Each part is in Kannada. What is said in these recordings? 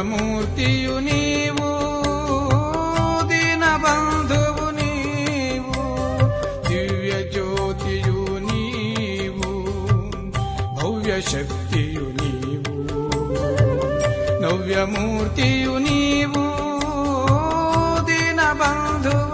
ನವ್ಯಮೂರ್ತಿಯು ನೀವು, ದೀನಬಂಧುವು ನೀವು, ದಿವ್ಯ ಜ್ಯೋತಿಯು ನೀವು, ಭವ್ಯ ಶಕ್ತಿಯು ನೀವು, ನವ್ಯಮೂರ್ತಿಯು ನೀವು, ದೀನಬಂಧುವು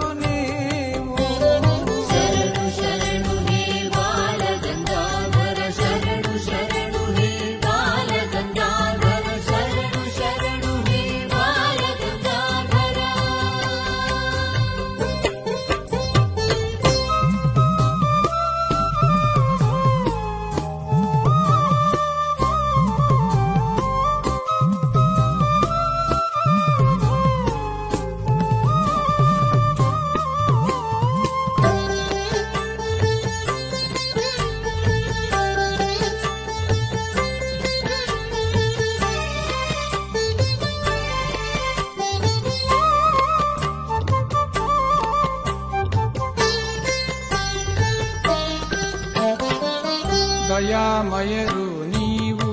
ದಯಾಮಯರು ನೀವು,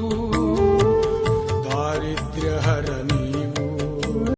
ದಾರಿದ್ರ್ಯಹರ ನೀವು,